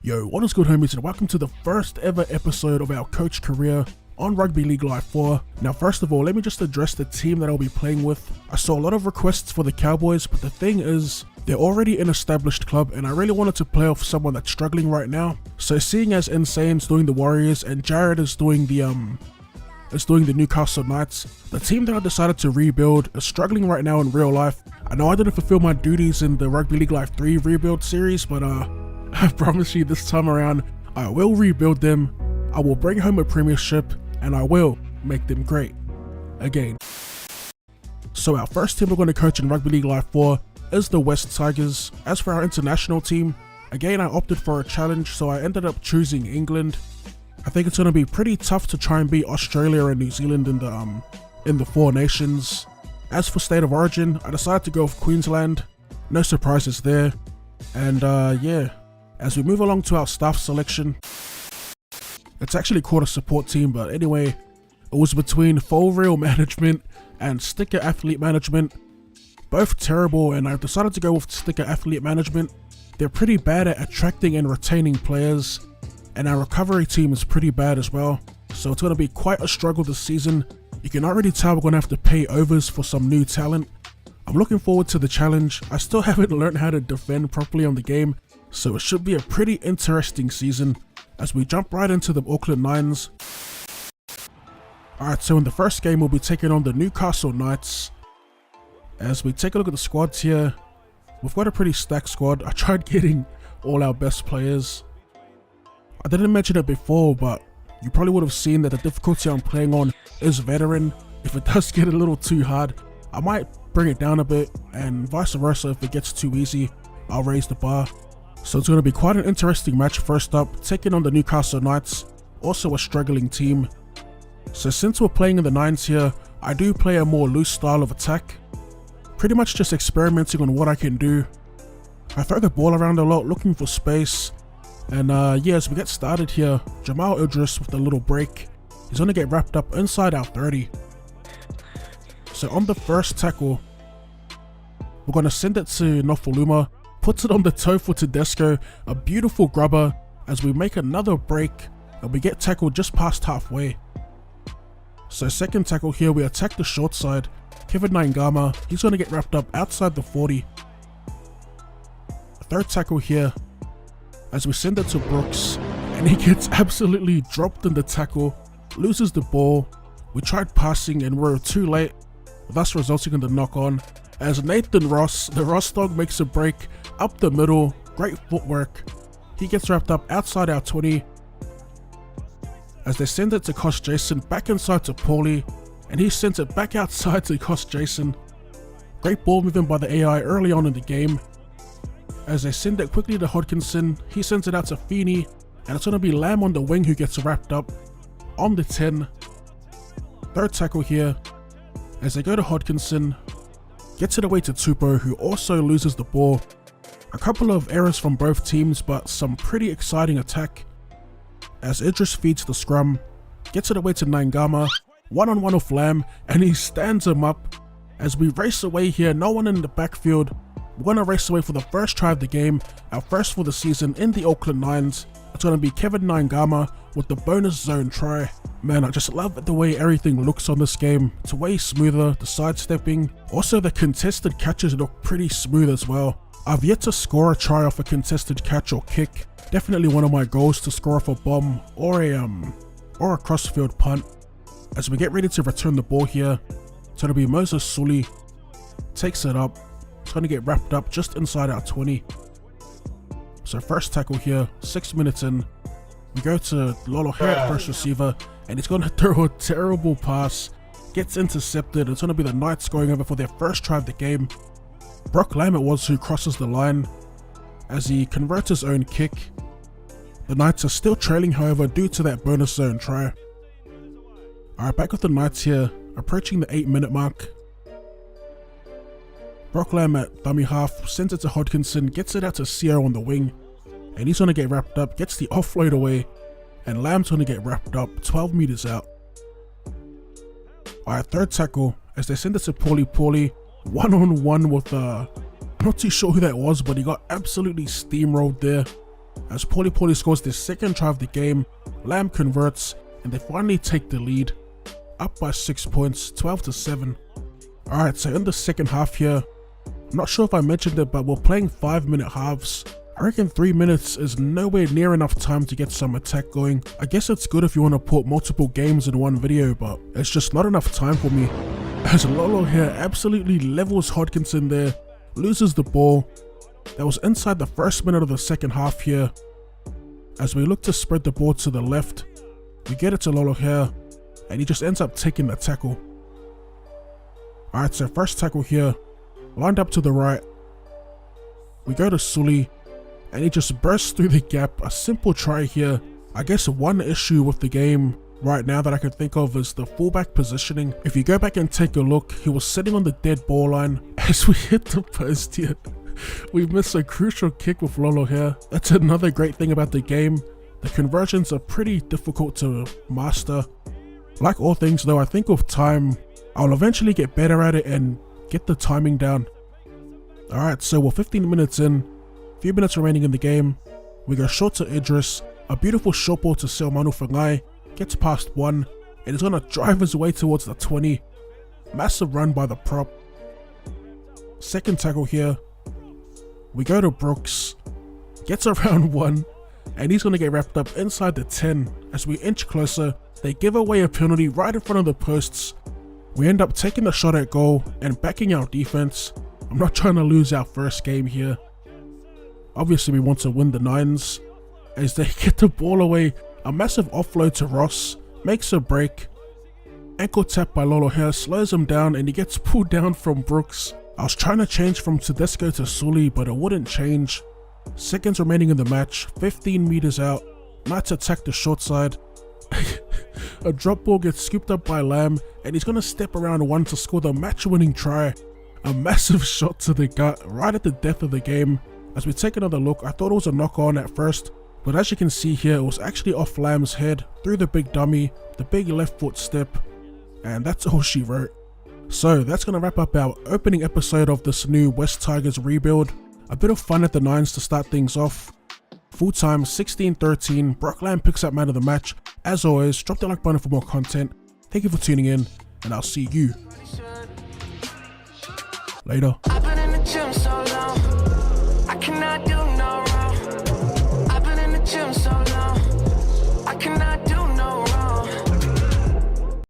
Yo, what is good, homies, and welcome to the first ever episode of our coach career on Rugby League Live 4. Now, first of all, let me just address the team that I'll be playing with. I saw a lot of requests for the Cowboys, but the thing is, they're already an established club, and I really wanted to play off someone that's struggling right now. So seeing as Insane's doing the Warriors and Jared is doing the Newcastle Knights, the team that I decided to rebuild is struggling right now in real life. I know I didn't fulfill my duties in the Rugby League Live 3 rebuild series, but I promise you this time around, I will rebuild them, I will bring home a premiership, and I will make them great again. So our first team we're going to coach in Rugby League Live 4 is the West Tigers. As for our international team, again I opted for a challenge, so I ended up choosing England. I think it's going to be pretty tough to try and beat Australia and New Zealand in the Four Nations. As for state of origin, I decided to go with Queensland. No surprises there. And yeah, as we move along to our staff selection, it's actually called a support team, but anyway, it was between Full Reel Management and Sticker Athlete Management. Both terrible, and I've decided to go with Sticker Athlete Management. They're pretty bad at attracting and retaining players, and our recovery team is pretty bad as well. So it's going to be quite a struggle this season. You can already tell we're going to have to pay overs for some new talent. I'm looking forward to the challenge. I still haven't learned how to defend properly on the game, so it should be a pretty interesting season as we jump right into the Auckland Nines. Alright, so in the first game we'll be taking on the Newcastle Knights. As we take a look at the squads here, we've got a pretty stacked squad. I tried getting all our best players. I didn't mention it before, but you probably would have seen that the difficulty I'm playing on is veteran. If it does get a little too hard, I might bring it down a bit, and vice versa. If it gets too easy, I'll raise the bar. So it's going to be quite an interesting match. First up, taking on the Newcastle Knights, also a struggling team. So since we're playing in the nines here, I do play a more loose style of attack. Pretty much just experimenting on what I can do. I throw the ball around a lot, looking for space. And yeah, as we get started here, Jamal Idris with a little break. He's going to get wrapped up inside our 30. So on the first tackle, we're going to send it to Nofaluma. Puts it on the toe for Tedesco. A beautiful grubber as we make another break and we get tackled just past halfway. So second tackle here, we attack the short side. Kevin Naingama, he's going to get wrapped up outside the 40. Third tackle here, as we send it to Brooks, and he gets absolutely dropped in the tackle, loses the ball. We tried passing and we're too late, thus resulting in the knock on. As Nathan Ross, the Ross dog, makes a break up the middle, great footwork. He gets wrapped up outside our 20. As they send it to Kosh Jason, back inside to Paulie, and he sends it back outside to Kosh Jason. Great ball movement by the AI early on in the game. As they send it quickly to Hodkinson, he sends it out to Feeney, and it's going to be Lamb on the wing who gets wrapped up on the 10. Third tackle here, as they go to Hodkinson, gets it away to Tupou, who also loses the ball. A couple of errors from both teams, but some pretty exciting attack. As Idris feeds the scrum, gets it away to Naingama, one-on-one with Lamb, and he stands him up. As we race away here, no one in the backfield. We're going to race away for the first try of the game, our first for the season in the Auckland Nines. It's going to be Kevin Naingama with the bonus zone try. Man, I just love the way everything looks on this game. It's way smoother, the sidestepping. Also, the contested catches look pretty smooth as well. I've yet to score a try off a contested catch or kick. Definitely one of my goals to score off a bomb or a crossfield punt. As we get ready to return the ball here, it's going to be Moses Sully. Takes it up. It's going to get wrapped up just inside our 20. So first tackle here, 6 minutes in. We go to Lolo Herrick, first receiver, and he's going to throw a terrible pass. Gets intercepted. It's going to be the Knights going over for their first try of the game. Brock Lamb it was who crosses the line as he converts his own kick. The Knights are still trailing, however, due to that bonus zone try. Alright, back with the Knights here, approaching the 8-minute mark. Brock Lamb at dummy half, sends it to Hodkinson, gets it out to Sio on the wing, and he's going to get wrapped up, gets the offload away, and Lamb's going to get wrapped up 12 meters out. Alright, third tackle, as they send it to Paulie, one-on-one with, I'm not too sure who that was, but he got absolutely steamrolled there. As Paulie scores their second try of the game, Lamb converts, and they finally take the lead, up by 6 points, 12-7. Alright, so in the second half here, I'm not sure if I mentioned it, but we're playing 5-minute halves. I reckon 3 minutes is nowhere near enough time to get some attack going. I guess it's good if you want to put multiple games in one video, but it's just not enough time for me. As Lolo here absolutely levels Hodkinson there, loses the ball. That was inside the first minute of the second half here. As we look to spread the ball to the left, we get it to Lolo here, and he just ends up taking the tackle. Alright, so first tackle here, lined up to the right. We go to Sully, and he just bursts through the gap. A simple try here. I guess one issue with the game right now that I can think of is the fullback positioning. If you go back and take a look, he was sitting on the dead ball line. As we hit the post here, we miss a crucial kick with Lolo here. That's another great thing about the game. The conversions are pretty difficult to master. Like all things though, I think with time, I'll eventually get better at it and get the timing down. Alright, so we're 15 minutes in, few minutes remaining in the game. We go short to Idris, a beautiful short ball to Selmanu Fangai, gets past one, and is gonna drive his way towards the 20. Massive run by the prop. Second tackle here. We go to Brooks, gets around one, and he's gonna get wrapped up inside the 10. As we inch closer, they give away a penalty right in front of the posts. We end up taking the shot at goal and backing our defense. I'm not trying to lose our first game here. Obviously we want to win the 9s. As they get the ball away, a massive offload to Ross, makes a break. Ankle tap by Lolo here, slows him down, and he gets pulled down from Brooks. I was trying to change from Tedesco to Sully, but it wouldn't change. Seconds remaining in the match, 15 meters out. Knights attack the short side. A drop ball gets scooped up by Lamb, and he's gonna step around one to score the match-winning try. A massive shot to the gut right at the death of the game. As we take another look, I thought it was a knock-on at first, but as you can see here, it was actually off Lamb's head, through the big dummy, the big left foot step, and that's all she wrote. So that's gonna wrap up our opening episode of this new West Tigers rebuild. A bit of fun at the 9s to start things off. Full time 16-13, Brock Lamb picks up man of the match. As always, drop the like button for more content. Thank you for tuning in, and I'll see you later. I've been in the gym so long, I cannot do